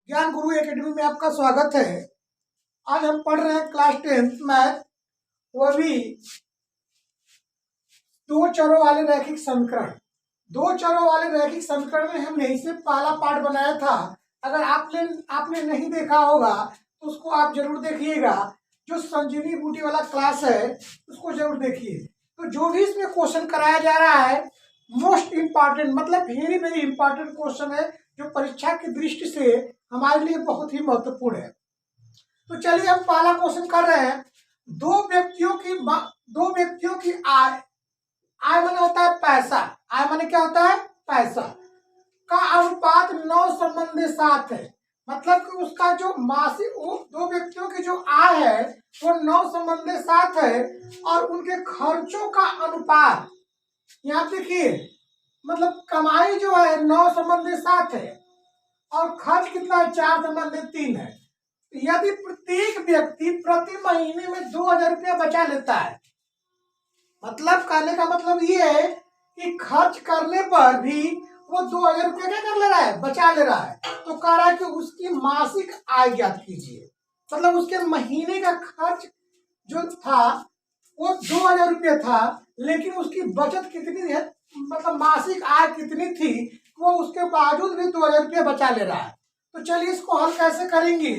ज्ञान गुरु एकेडमी में आपका स्वागत है। आज हम पढ़ रहे हैं क्लास 10th मैथ, वो भी दो चरों वाले रैखिक समीकरण। दो चरों वाले रैखिक समीकरण में हमने इसे पहला पार्ट बनाया था। अगर आपने नहीं देखा होगा तो उसको आप जरूर देखिएगा। जो संजीवनी बूटी वाला क्लास है उसको जरूर देखिए। तो जो भी इसमें क्वेश्चन कराया जा रहा है मोस्ट इम्पॉर्टेंट, मतलब वेरी वेरी इंपॉर्टेंट क्वेश्चन है, जो परीक्षा की दृष्टि से हमारे लिए बहुत ही महत्वपूर्ण है। तो चलिए हम पहला क्वेश्चन कर रहे हैं। दो व्यक्तियों की आय, आय माने होता है पैसा, आय माने क्या होता है पैसा का अनुपात 9:7 है। मतलब कि उसका जो मासिक, वो दो व्यक्तियों की जो आय है वो 9:7 है और उनके खर्चों का अनुपात, यहाँ देखिए, मतलब कमाई जो है 9:7 है और खर्च कितना है 4:3 है। यदि प्रत्येक व्यक्ति प्रति महीने में 2,000 रुपया बचा लेता है, मतलब कहने का मतलब ये है कि खर्च करने पर भी वो 2,000 रुपया क्या कर ले रहा है, बचा ले रहा है। तो कह रहा है कि उसकी मासिक आय ज्ञात कीजिए। मतलब उसके महीने का खर्च जो था वो 2,000 रुपया था, लेकिन उसकी बचत कितनी है, मतलब मासिक आय कितनी थी, वो उसके बावजूद भी 2,000 रुपया बचा ले रहा है। तो चलिए इसको हल कैसे करेंगे।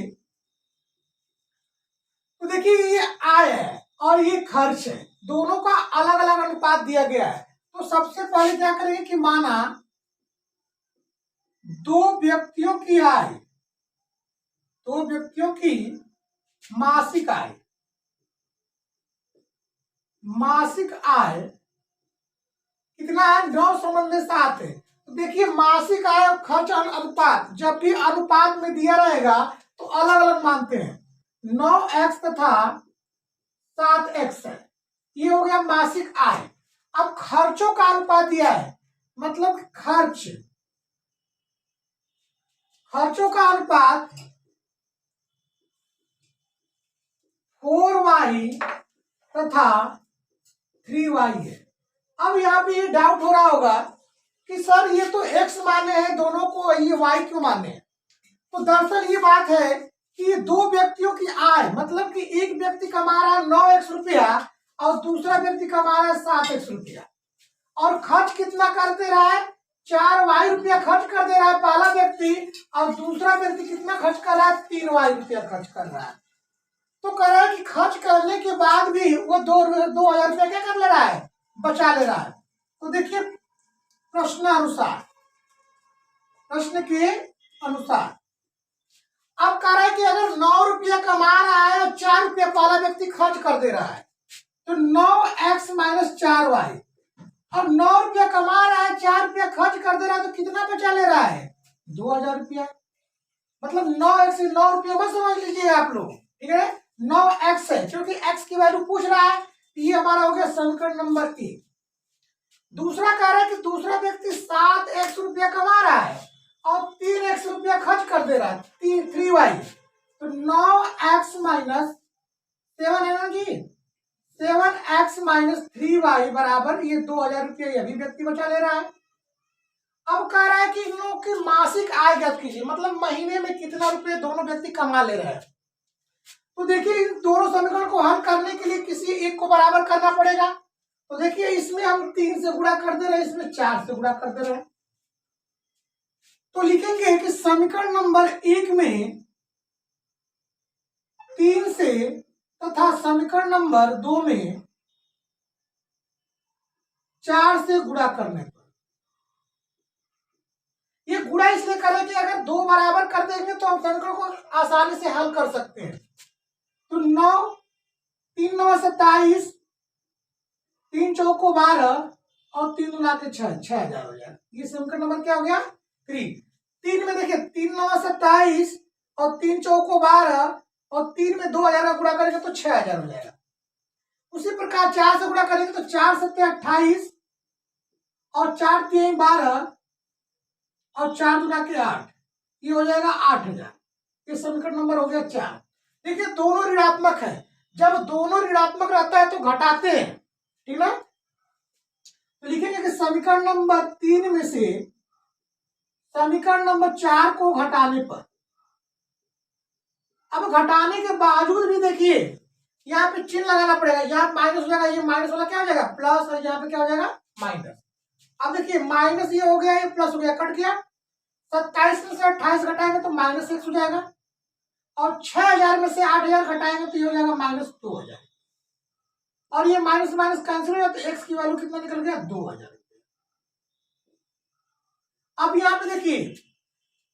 तो देखिए, ये आय है और ये खर्च है, दोनों का अलग अलग अनुपात दिया गया है। तो सबसे पहले क्या करेंगे कि माना दो व्यक्तियों की आय, दो व्यक्तियों की मासिक आय, मासिक आय कितना है 9:7 है। तो देखिए मासिक आय और खर्च अनुपात जब भी अनुपात में दिया रहेगा तो अलग अलग मानते हैं। 9x तथा 7x है, ये हो गया मासिक आय। अब खर्चों का अनुपात दिया है, मतलब खर्चों का अनुपात 4y तथा 3y है। अब यहाँ पे ये डाउट हो रहा होगा कि सर ये तो x माने हैं दोनों को, ये y क्यों माने हैं। तो दरअसल ये बात है कि दो व्यक्तियों की आय, मतलब कि एक व्यक्ति कमा रहा है 9x रुपया और दूसरा व्यक्ति कमा रहा है 7x रुपया, और खर्च कितना कर दे रहा है 4y रुपया खर्च कर दे रहा है पहला व्यक्ति, और दूसरा व्यक्ति कितना खर्च कर रहा है 3y रुपया खर्च कर रहा है। तो कह रहा है कि खर्च करने के बाद भी वो 2,000 रुपया क्या कर ले रहा है, बचा ले रहा है। तो देखिए प्रश्न के अनुसार अब कह रहा है कि अगर 9 रुपया कमा रहा है और 4 रुपया पहला व्यक्ति खर्च कर दे रहा है, तो 9x - 4y, और 9 रुपया कमा रहा है 4 रुपया खर्च कर दे रहा है, तो कितना बचा ले रहा है 2,000 रुपया। मतलब 9x से 9 रुपया मत समझ लीजिए आप लोग, ठीक है। 9x है क्योंकि x की वैल्यू पूछ रहा है। ये हमारा हो गया समीकरण नंबर 1। दूसरा कह रहा है कि दूसरा व्यक्ति 7x रुपया कमा रहा है और 3x रुपया खर्च कर दे रहा है, 3y। तो 9x - 7 है ना जी, 7x - 3y बराबर ये 2,000 रुपया ये भी व्यक्ति बचा ले रहा है। अब कह रहा है कि इन लोगों की मासिक आय ज्ञात कीजिए, मतलब महीने में कितना रुपये दोनों व्यक्ति कमा ले रहे हैं। तो देखिए इन दोनों समीकरण को हल करने के लिए किसी एक को बराबर करना पड़ेगा। तो देखिए इसमें हम 3 से गुणा कर दे रहे हैं, इसमें 4 से गुणा कर दे रहे हैं। तो लिखेंगे कि समीकरण नंबर 1 में 3 से तथा समीकरण नंबर 2 में 4 से गुणा करने पर, ये गुणा इसलिए करें कि अगर 2 बराबर कर देंगे तो हम समीकरण को आसानी से हल कर सकते हैं। तो 9, 3 9 27, 3 चौको 12 और 3 गुना के 6,000 हो जाएगा। ये समीकरण नंबर क्या हो गया 3 में देखिए 3 9 27 और 3 चौको 12 और 3 में 2,000 का गुणा करेंगे तो 6,000 हो जाएगा। उसी प्रकार 4 से गुणा करेंगे तो 4 7 28 और 4 3 12 और 4 गुना के 8, ये हो जाएगा 8,000। ये समीकरण नंबर हो गया 4। देखिए दोनों ऋणात्मक है, जब दोनों ऋणात्मक रहता है तो घटाते हैं, ठीक ना। तो लिखेंगे कि समीकरण नंबर 3 में से समीकरण नंबर 4 को घटाने पर अब घटाने के बावजूद भी देखिए यहाँ पे चिन्ह लगाना पड़ेगा, यहाँ माइनस हो जाएगा, ये माइनस वाला क्या हो जाएगा प्लस, और यहाँ पे क्या हो जाएगा माइनस। अब देखिए माइनस ये हो गया, ये प्लस हो गया, कट गया। 27 में से 28 घटाएंगे तो -1 हो जाएगा, और 6000 में से 8000 घटाएंगे तो ये हो जाएगा -2000, और ये माइनस माइनस कैंसिल हो जाए तो एक्स की वैल्यू कितना निकल गया 2000। अब यहाँ पे देखिए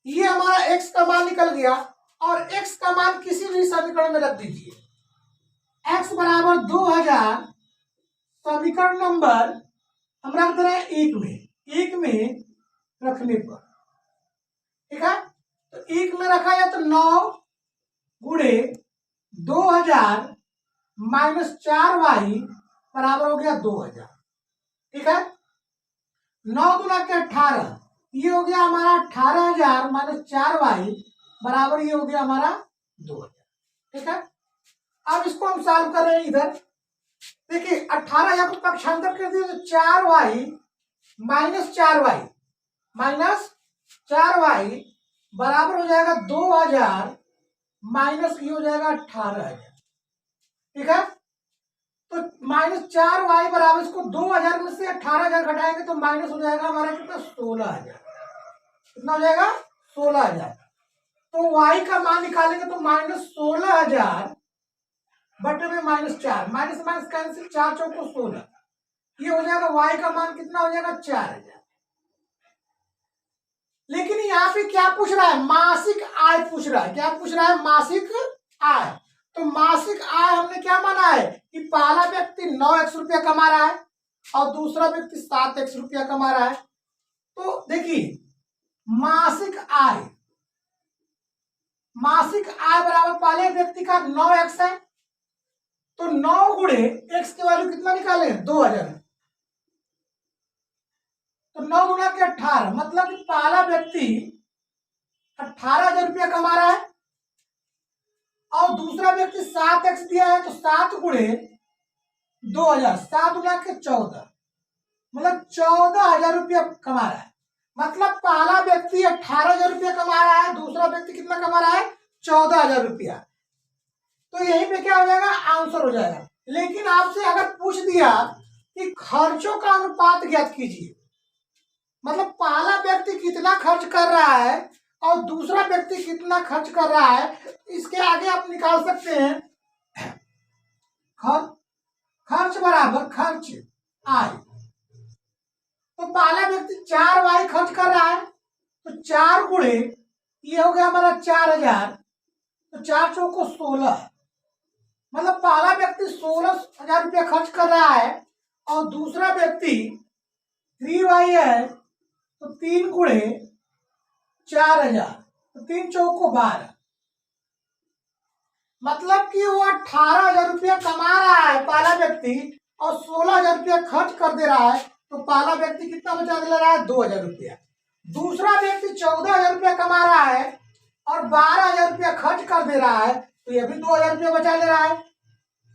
ये हमारा एक्स का मान निकल गया, और एक्स का मान किसी भी समीकरण में रख दीजिए। एक्स बराबर 2000 समीकरण नंबर हम रख दे रहे हैं एक में रखने पर, ठीक है। तो एक में रखा जाए तो 9 गुणे 2000 माइनस 4y बराबर हो गया 2000, ठीक है। 9 गुना के 18, ये हो गया हमारा 18000 माइनस 4y बराबर ये हो गया हमारा 2000, ठीक है। अब इसको हम सॉल्व कर रहे हैं इधर, देखिए 18 को पक्षांतर कर दिए तो 4y माइनस 4y बराबर हो जाएगा 2000 माइनस ये हो जाएगा 18000, ठीक है। तो -4y बराबर इसको 2000 में से 18000 घटाएंगे तो माइनस हो जाएगा हमारा कितना 16000, कितना हो जाएगा 16000। तो y का मान निकालेंगे तो -16000 बटे में -4, माइनस माइनस कैंसिल, 4 चौको 16, ये हो जाएगा y का मान कितना हो जाएगा 4000। लेकिन यहाँ पे क्या पूछ रहा है, मासिक आय पूछ रहा है, क्या पूछ रहा है मासिक आय। तो मासिक आय हमने क्या माना है कि पहला व्यक्ति 9x रुपया कमा रहा है और दूसरा व्यक्ति 7x रुपया कमा रहा है। तो देखिए मासिक आय बराबर पहले व्यक्ति का 9x है, तो 9 गुणे x की वैल्यू कितना निकाले 2000, तो 9 गुना के 18, मतलब कि पहला व्यक्ति 18000 रुपया कमा रहा है और दूसरा व्यक्ति 7x दिया है, तो 7 गुणे 2000, 7 गुना के 14, मतलब 14000 रुपया कमा रहा है। मतलब पहला व्यक्ति 18000 रुपया कमा रहा है, दूसरा व्यक्ति कितना कमा रहा है 14000 रुपया। तो यहीं पे क्या हो जाएगा आंसर हो जाएगा। लेकिन आपसे अगर पूछ दिया कि खर्चों का अनुपात ज्ञात कीजिए, मतलब पहला व्यक्ति कितना खर्च कर रहा है और दूसरा व्यक्ति कितना खर्च कर रहा है, इसके आगे आप निकाल सकते हैं खर्च बराबर खर्च आय। तो पहला व्यक्ति 4y खर्च कर रहा है, तो 4 गुणे ये हो गया हमारा 4000, तो 4 चौको 16, मतलब पहला व्यक्ति 16000 रुपया खर्च कर रहा है और दूसरा व्यक्ति 3y है, तो 3 गुणे 4000, तो 3 चौको 12, मतलब कि वो 18000 रुपया कमा रहा है पहला व्यक्ति और 16000 रुपया खर्च कर दे रहा है। तो पहला व्यक्ति कितना बचा दे रहा है 2000 रुपया, दूसरा व्यक्ति 14000 रुपया कमा रहा है और 12000 रुपया खर्च कर दे रहा है, तो ये भी 2000 रुपया बचा ले रहा है।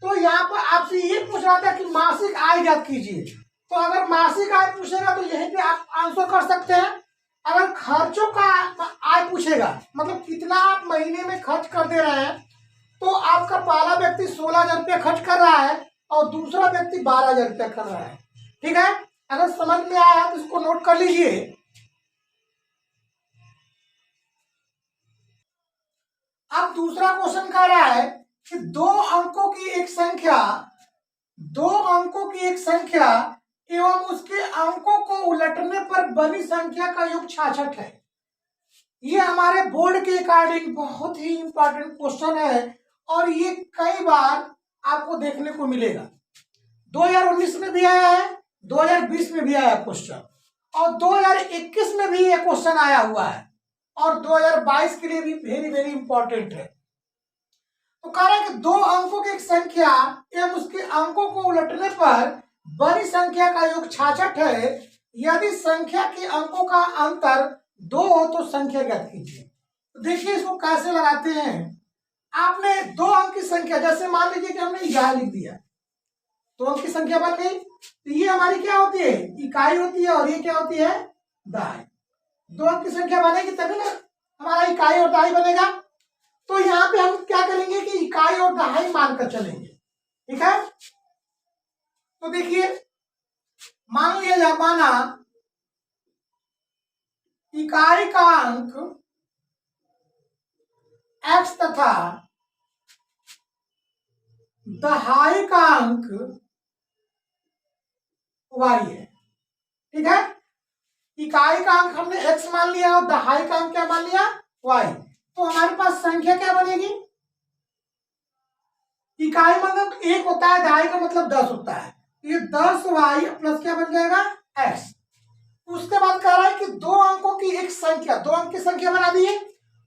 तो यहाँ पर आपसे ये पूछ रहा था कि मासिक आय ज्ञात कीजिए, तो अगर मासिक आय पूछेगा तो यहीं पे आप आंसर कर सकते हैं। अगर खर्चों का आय पूछेगा, मतलब कितना आप महीने में खर्च कर दे रहे हैं, तो आपका पहला व्यक्ति 16000 रुपया खर्च कर रहा है और दूसरा व्यक्ति 12000 रुपया कर रहा है, ठीक है। अगर समझ में आया तो इसको नोट कर लीजिए। अब दूसरा क्वेश्चन कह रहा है कि दो अंकों की एक संख्या एवं उसके अंकों को उलटने पर बनी संख्या का योग 66 है। ये हमारे बोर्ड के अकॉर्डिंग बहुत ही इंपॉर्टेंट क्वेश्चन है और ये कई बार आपको देखने को मिलेगा। 2019 में भी आया है, 2020 में भी आया क्वेश्चन, और 2021 में भी ये क्वेश्चन आया हुआ है, और 2022 के लिए भी वेरी वेरी इंपॉर्टेंट है। तो कह रहा है कि दो अंकों की एक संख्या एवं उसके अंकों को उलटने पर बड़ी संख्या का योग 66 है। यदि संख्या के अंकों का अंतर 2 हो तो संख्या ज्ञात कीजिए। तो देखिए इसको कैसे लगाते हैं। आपने 2 अंक की संख्या, जैसे मान लीजिए कि हमने 11 लिख दिया, 2 अंक की संख्या बन गई, तो ये हमारी क्या होती है इकाई होती है और ये क्या होती है दहाई। 2 अंक की संख्या बनेगी तभी ना हमारा इकाई और दहाई बनेगा। तो यहाँ पे हम क्या करेंगे कि इकाई और दहाई मानकर चलेंगे, ठीक है। तो देखिए, मान लिया जा माना इकाई का अंक x तथा दहाई का अंक y है, ठीक है। इकाई का अंक हमने x मान लिया और दहाई का अंक क्या मान लिया, y। तो हमारे पास संख्या क्या बनेगी, इकाई मतलब 1 होता है, दहाई का मतलब 10 होता है। ये 10y प्लस क्या बन जाएगा, x। उसके बाद कह रहा है कि दो अंकों की एक संख्या, दो अंक की संख्या बना दी है,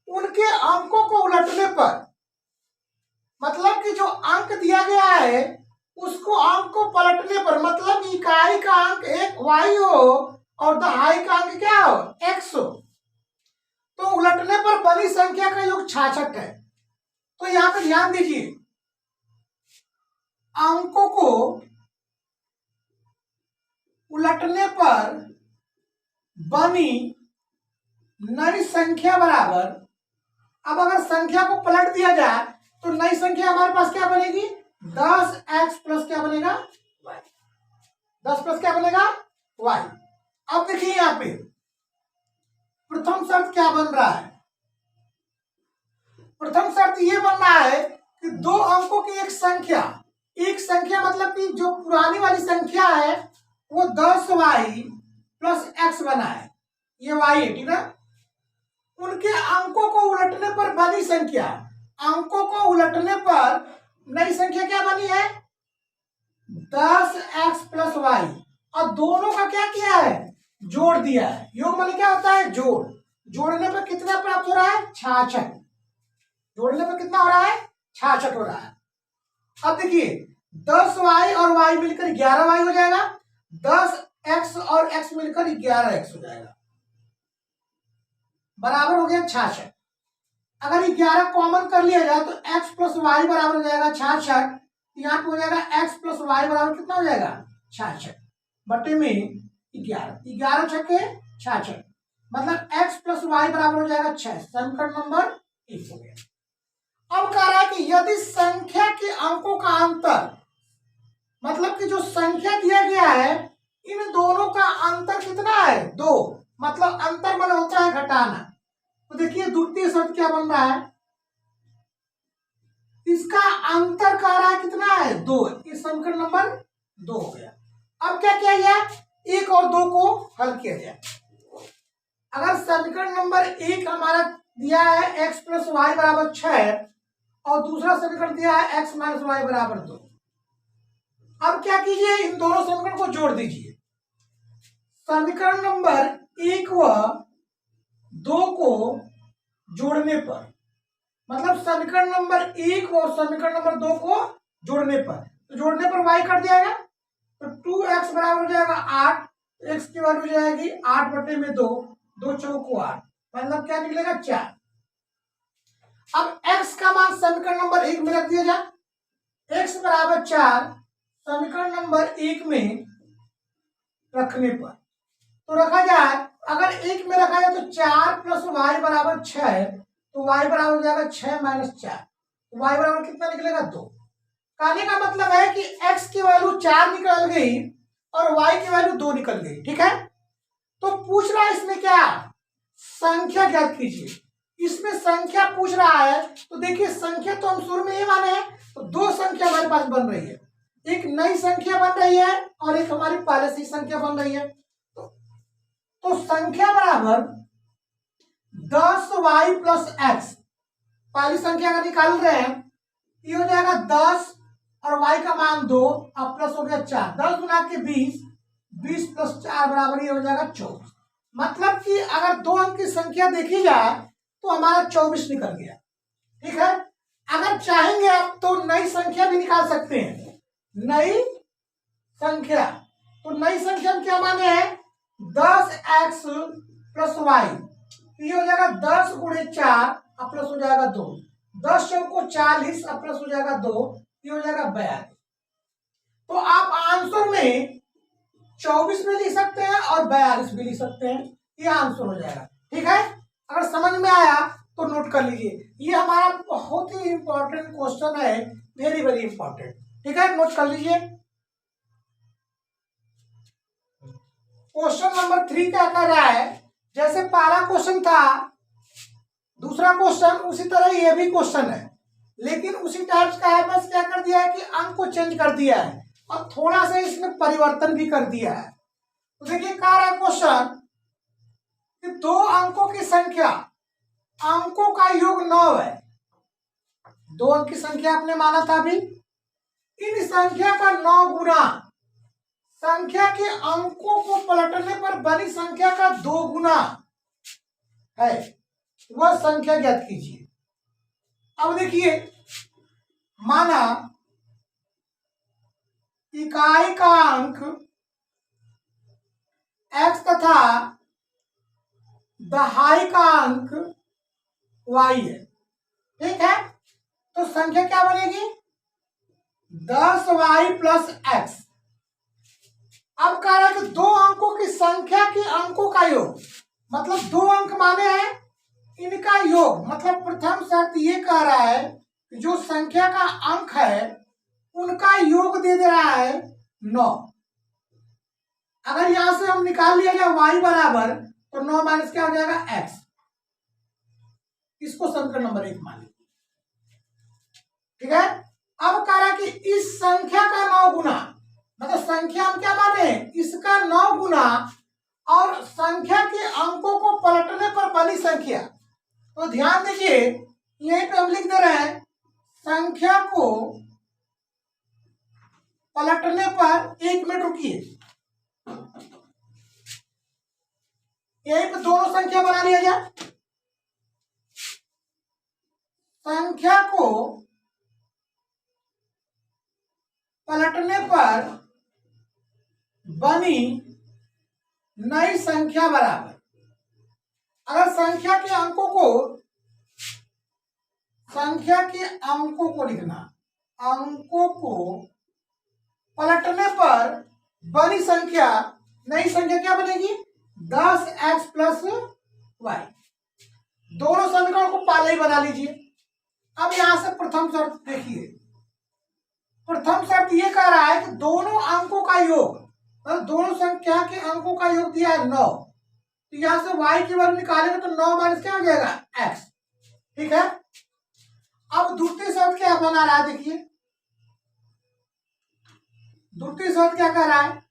उनके अंकों को उलटने पर, मतलब कि जो अंक दिया गया है उसको अंक को पलटने पर, मतलब इकाई का अंक एक y हो और दहाई का अंक क्या हो, x हो, तो उलटने पर बनी संख्या का योग 66 है। तो यहां पे ध्यान दीजिए, अंकों को उलटने पर बनी नई संख्या बराबर, अब अगर संख्या को पलट दिया जाए तो नई संख्या हमारे पास क्या बनेगी, 10x प्लस क्या बनेगा, y। 10 प्लस क्या बनेगा, y। अब देखिए यहां पे प्रथम शर्त क्या बन रहा है, प्रथम शर्त ये बन रहा है कि दो अंकों की एक संख्या, एक संख्या मतलब कि जो पुरानी वाली संख्या है वो 10y प्लस x बना है, ये y है, ठीक है। उनके अंकों को उलटने पर बनी संख्या, अंकों को उलटने पर नई संख्या क्या बनी है, 10x प्लस y, और दोनों का क्या किया है, जोड़ दिया है। योग माने क्या होता है, जोड़। जोड़ने पर कितना प्राप्त हो रहा है, 66। जोड़ने पर कितना हो रहा है, 66 हो रहा है। अब देखिए 10y और y मिलकर 11y हो जाएगा, 10x और x मिलकर 11x हो जाएगा, बराबर हो गया 66। अगर 11 कॉमन कर लिया जाए तो x प्लस वाई बराबर हो जाएगा 66। यहाँ पे हो जाएगा x प्लस वाई बराबर कितना हो जाएगा, 66 बटे में 11, 11 छक्के 66, मतलब x प्लस वाई बराबर हो जाएगा 6। समीकरण नंबर 1 हो गया। अब कह रहा है कि यदि संख्या के अंकों का अंतर, मतलब कि जो संख्या दिया गया है इन दोनों का अंतर कितना है, 2, मतलब अंतर मन होता है घटाना। तो देखिए द्वितीय शर्त क्या बन रहा है, इसका अंतर कह रहा है कितना है, 2। इस समीकरण नंबर 2 हो गया। अब क्या किया जाए, 1 और 2 को हल किया जाए। अगर समीकरण नंबर 1 हमारा दिया है x प्लस वाई बराबर 6 और दूसरा समीकरण दिया है x माइनस वाई बराबर 2। अब क्या कीजिए, इन दोनों समीकरण को जोड़ दीजिए। समीकरण नंबर 1 व 2 को जोड़ने पर, मतलब समीकरण नंबर 1 और समीकरण नंबर 2 को जोड़ने पर, तो जोड़ने पर y कट जाएगा, तो 2x बराबर हो जाएगा 8, x की वैल्यू हो जाएगी 8 बटे में 2, 2 चौको 8, मतलब क्या निकलेगा 4। अब x का मान समीकरण नंबर 1 में रख दिया जाए, x बराबर 4 समीकरण नंबर 1 में रखने पर, तो रखा जाए, अगर 1 में रखा जाए तो 4 प्लस वाई बराबर 6, तो y बराबर हो जाएगा 6 माइनस 4, y बराबर कितना निकलेगा 2। कहने का मतलब है कि x की वैल्यू 4 निकल गई और y की वैल्यू 2 निकल गई, ठीक है। तो पूछ रहा है इसमें क्या, संख्या ज्ञात कीजिए। इसमें संख्या पूछ रहा है, तो देखिए संख्या तो हम शुरू में ही माने हैं, तो 2 संख्या हमारे पास बन रही है, एक नई संख्या बन रही है और एक हमारी पहले से संख्या बन रही है। तो संख्या बराबर 10y प्लस x, पहली संख्या अगर निकाल रहे हैं ये हो जाएगा 10 और y का मान 2, अब प्लस हो गया 4, 10 गुना के 20, 20 प्लस 4 बराबर ये हो जाएगा 24। मतलब कि अगर 2 अंक की संख्या देखी जाए तो हमारा 24 निकल गया, ठीक है। अगर चाहेंगे आप तो नई संख्या भी निकाल सकते हैं, नई संख्या, तो नई संख्या में क्या माने हैं, 10x प्लस वाई, ये हो जाएगा 10 गुणे 4 अब प्लस हो जाएगा 2, 10 चौको 40 अब प्लस हो जाएगा 2, ये हो जाएगा 42। तो आप आंसर में 24 भी लिख सकते हैं और 42 भी लिख सकते हैं, ये आंसर हो जाएगा, ठीक है। अगर समझ में आया तो नोट कर लीजिए, ये हमारा बहुत ही इंपॉर्टेंट क्वेश्चन है, वेरी वेरी इंपॉर्टेंट। ठीक है, नोट कर लीजिए। क्वेश्चन नंबर 3 क्या कर रहा है, जैसे पहला क्वेश्चन था, दूसरा क्वेश्चन उसी तरह ये भी क्वेश्चन है, लेकिन उसी टाइप्स का है, बस क्या कर दिया है कि अंक को चेंज कर दिया है और थोड़ा सा इसमें परिवर्तन भी कर दिया है। तो देखिए कह रहा है क्वेश्चन कि दो अंकों की संख्या, अंकों का योग 9 है। दो अंक की संख्या आपने माना था अभी, इन संख्या का 9 गुना संख्या के अंकों को पलटने पर बनी संख्या का 2 गुना है, वह संख्या ज्ञात कीजिए। अब देखिए, माना इकाई का अंक x तथा दहाई का अंक y है। ठीक है, तो संख्या क्या बनेगी, 10y प्लस x। अब कह रहा है कि दो अंकों की संख्या के अंकों का योग, मतलब दो अंक माने हैं, इनका योग, मतलब प्रथम शर्त ये कह रहा है कि जो संख्या का अंक है उनका योग दे दे रहा है 9। अगर यहां से हम निकाल लिया जाए y बराबर, तो 9 माइनस क्या हो जाएगा x। इसको समीकरण नंबर 1 मान लीजिए। ठीक है, अब कह रहा है कि इस संख्या का 9 गुना, मतलब संख्या हम क्या माने, इसका 9 गुना और संख्या के अंकों को पलटने पर बनी संख्या। तो ध्यान दीजिए, यहीं पे हम लिख दे रहे हैं संख्या को पलटने पर, 1 मिनट रुकिए, यहीं पे दोनों संख्या बना लिया जाए। संख्या को पलटने पर बनी नई संख्या बराबर, अगर संख्या के अंकों को लिखना, अंकों को पलटने पर बनी संख्या, नई संख्या क्या बनेगी, 10x प्लस y। दोनों समीकरण को पहले ही बना लीजिए। अब यहां से प्रथम शर्त देखिए, प्रथम शर्त ये कह रहा है कि दोनों अंकों का योग, मतलब दोनों संख्या के अंकों का योग दिया है 9, तो यहां से y की वैल्यू निकालेंगे तो 9 माइनस क्या हो जाएगा x। ठीक है, अब दूसरी शर्त क्या बना रहा है, देखिए दूसरी शर्त क्या कह रहा है,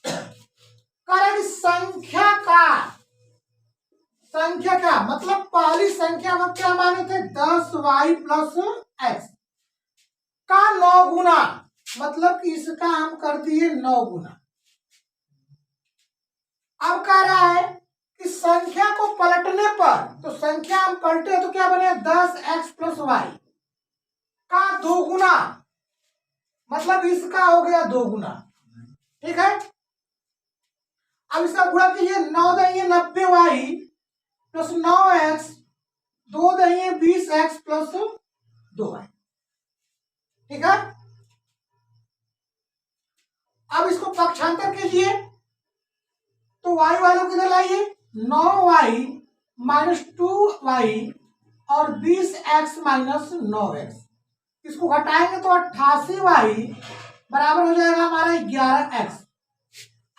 कह रहा है कि संख्या का मतलब पहली संख्या में क्या माने थे, 10y प्लस x का 9 गुना, मतलब कि इसका हम कर दिए 9 गुना। अब कह रहा है कि संख्या को पलटने पर, तो संख्या हम पलटे तो क्या बने, 10x प्लस y का 2 गुना, मतलब इसका हो गया 2 गुना। ठीक है, अब इसका गुणा कीजिए, 9 देंगे 90y प्लस 9x, 2 देंगे 20x प्लस 2y। ठीक है, अब इसको पक्षांतर कीजिए, तो y वालों किधर लाइए, 9y माइनस 2y और 20x माइनस 9x, इसको घटाएंगे तो 88y बराबर हो जाएगा हमारा 11x।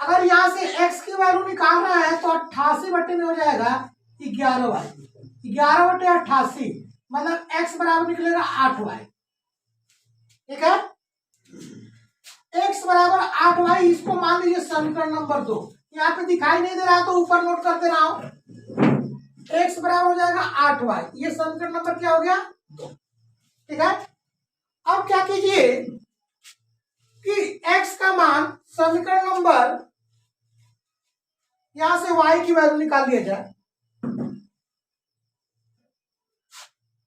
अगर यहां से x की वैल्यू निकालना है तो 88 बटे में हो जाएगा 11y, 11 बटे 88, मतलब x बराबर निकलेगा 8y। ठीक है, x बराबर 8y, इसको मान लीजिए समीकरण नंबर 2। यहाँ पे दिखाई नहीं दे रहा तो ऊपर नोट कर दे रहा हूं, x बराबर हो जाएगा 8y, ये समीकरण नंबर क्या हो गया 2। ठीक है, अब क्या कीजिए कि x का मान समीकरण नंबर, यहां से y की वैल्यू निकाल दिया जाए,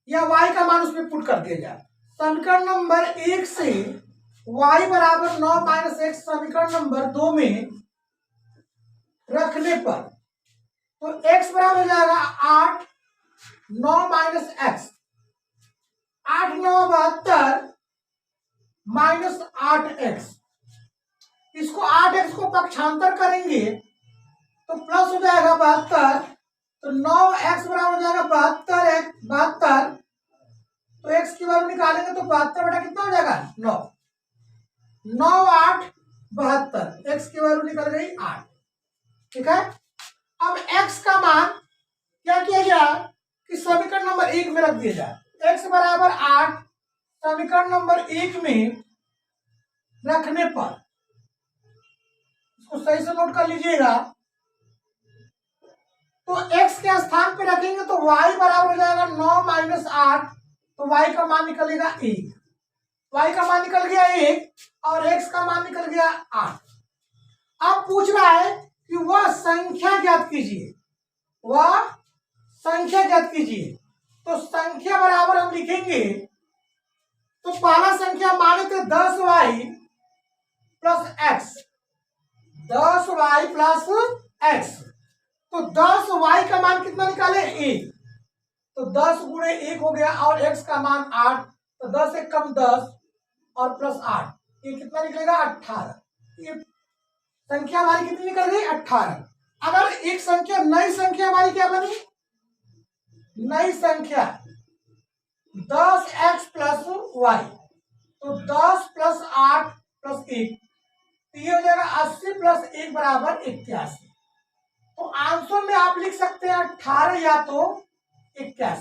या y का मान उसमें पुट कर दिया जाए। समीकरण नंबर 1 से y बराबर 9 माइनस x समीकरण नंबर 2 में रखने पर, तो x बराबर हो जाएगा 8, 9 माइनस x, 8 9 72 माइनस 8x, इसको 8x को पक्षांतर करेंगे तो प्लस हो जाएगा 72, तो 9x बराबर हो जाएगा 72। तो x की वैल्यू निकालेंगे तो 72 बटा कितना हो जाएगा 9। 9 8 72, x की वैल्यू निकल गई 8। ठीक है। अब x का मान क्या किया जाए कि समीकरण नंबर 1 में रख दिया जाए। x बराबर 8 समीकरण नंबर 1 में रखने पर, इसको सही से नोट कर लीजिएगा, तो x के स्थान पे रखेंगे तो y बराबर हो जाएगा 9 माइनस 8, तो y का मान निकलेगा 1। y का मान निकल गया 1 और x का मान निकल गया 8। अब पूछ रहा है कि वह संख्या ज्ञात कीजिए, वह संख्या ज्ञात कीजिए। तो संख्या बराबर हम लिखेंगे, तो पहला संख्या माने थे 10y plus x, 10y plus x। तो 10y का मान कितना निकाले 1, तो 10 गुणे 1 हो गया और x का मान 8, तो 10 एक कम 10 और प्लस 8, ये कितना निकलेगा 18। ये संख्या हमारी कितनी निकल गई 18। अगर एक संख्या नई संख्या हमारी क्या बनी, नई संख्या 10x प्लस y, तो 10 प्लस 8 प्लस 1, तो ये हो जाएगा 80 प्लस 1 बराबर 81। तो आंसर में आप लिख सकते हैं 18 या तो 81,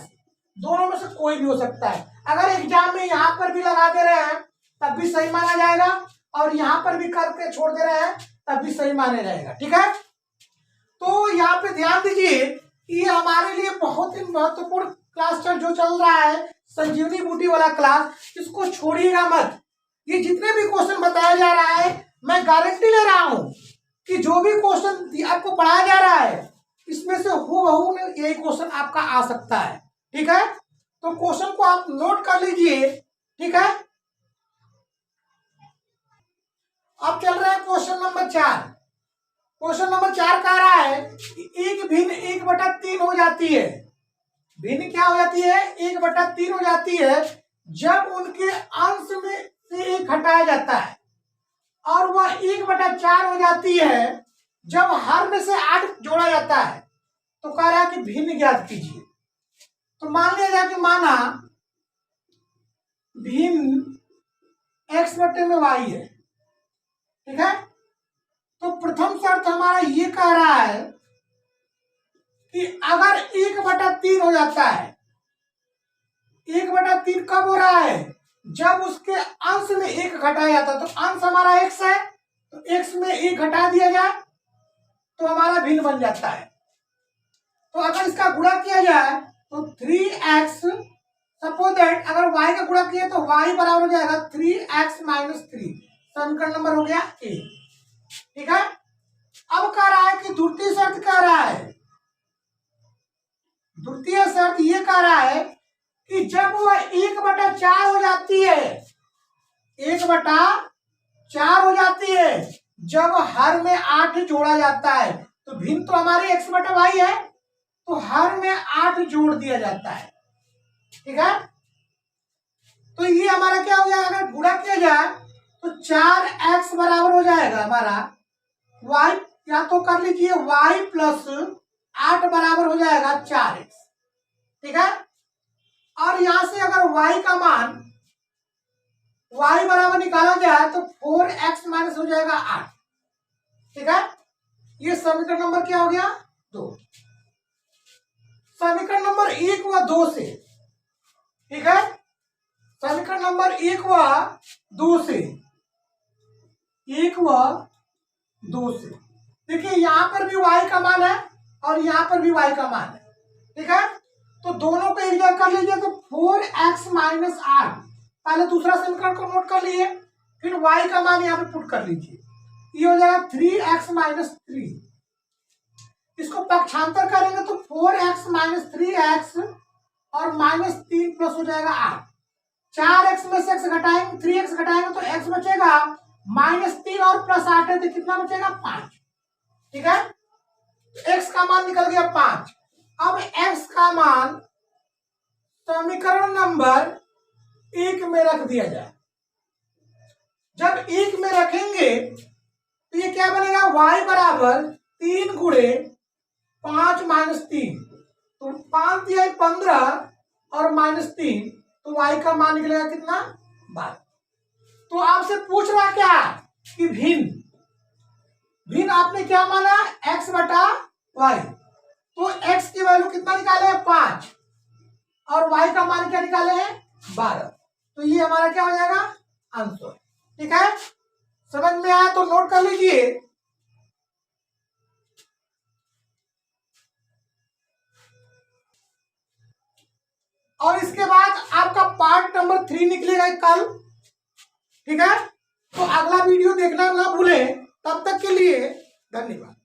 दोनों में से कोई भी हो सकता है। अगर एग्जाम में यहाँ पर भी लगा दे रहे हैं तब भी सही माना जाएगा, और यहाँ पर भी करके छोड़ दे रहे हैं तब भी सही माना जाएगा। ठीक है। तो यहाँ पे ध्यान दीजिए, ये हमारे लिए बहुत ही महत्वपूर्ण क्लास जो चल रहा है, संजीवनी बूटी वाला क्लास, इसको छोड़िएगा मत। ये जितने भी क्वेश्चन बताया जा रहा है, मैं गारंटी ले रहा हूं कि जो भी क्वेश्चन आपको पढ़ाया जा रहा है इसमें से हूबहू यही क्वेश्चन आपका आ सकता है। ठीक है। तो क्वेश्चन को आप नोट कर लीजिए। ठीक है। अब चल रहा है क्वेश्चन नंबर 4। क्वेश्चन नंबर 4 कह रहा है एक भिन्न 1/3 हो जाती है। भिन्न क्या हो जाती है 1/3 हो जाती है जब उनके अंश में से 1 हटाया जाता है, और वह 1/4 हो जाती है जब हर में से 8 जोड़ा जाता है। तो कह रहा है कि भिन्न ज्ञात कीजिए। तो मान लिया जाए कि माना भिन्न x बटे में y है। ठीक है। तो प्रथम शर्त हमारा ये कह रहा है कि अगर 1/3 हो जाता है, 1/3 कब हो रहा है जब उसके अंश में 1 घटाया जाता है। तो अंश हमारा x है, तो x में 1 घटा दिया जाए तो हमारा भिन्न बन जाता है। तो अगर इसका गुणा किया जाए तो 3x, सपोज दैट अगर y का गुणा किया तो y बराबर हो जाएगा 3x माइनस 3। समीकरण नंबर हो गया 1। ठीक है। अब कह रहा है कि द्वितीय शर्त कह रहा है, द्वितीय शर्त ये कह रहा है कि जब वह 1/4 हो जाती है, 1/4 हो जाती है जब हर में 8 जोड़ा जाता है। तो भिन्न तो हमारे x बटा y है, तो हर में 8 जोड़ दिया जाता है। ठीक है। तो ये हमारा क्या हो जाएगा, अगर गुणा किया जाए तो 4x बराबर हो जाएगा हमारा y, या तो कर लीजिए y प्लस 8 बराबर हो जाएगा 4x। ठीक है। और यहां से अगर y का मान y बराबर निकाला जाए तो 4x माइनस हो जाएगा 8। ठीक है। ये समीकरण नंबर क्या हो गया 2। समीकरण नंबर 1 व 2 से, ठीक है, समीकरण नंबर 1 व 2 से, 1 व 2 से देखिए यहां पर भी y का मान है और यहां पर भी y का मान है। ठीक है। तो दोनों को एक जगह कर लीजिए तो 4x माइनस 8, पहले दूसरा समीकरण को नोट कर लीजिए, फिर y का मान यहाँ पे पुट कर लीजिए, ये हो जाएगा 3x माइनस 3। इसको पक्षांतर करेंगे तो 4x माइनस 3x और माइनस 3 प्लस हो जाएगा 8। 4x में से x घटाएंगे, 3x घटाएंगे तो x बचेगा माइनस 3 और प्लस 8 है तो कितना बचेगा 5। ठीक है। तो x का मान निकल गया 5। अब x का मान समीकरण नंबर 1 में रख दिया जाए। जब 1 में रखेंगे तो ये क्या बनेगा, y बराबर 3 गुणे 5 माइनस 3, तो 5 तिहाई 15 और -3, तो y का मान निकलेगा कितना? 12। तो आपसे पूछ रहा क्या कि भिन्न भिन्न आपने क्या माना? x बटा y। तो x की वैल्यू कितना निकाले हैं? 5 और y का मान क्या निकाले हैं? 12। तो ये हमारा क्या हो जाएगा? आंसर। ठीक है, समझ में आया तो नोट कर लीजिए। और इसके बाद आपका पार्ट नंबर 3 निकलेगा कल। ठीक है, तो अगला वीडियो देखना ना भूलें। तब तक के लिए धन्यवाद।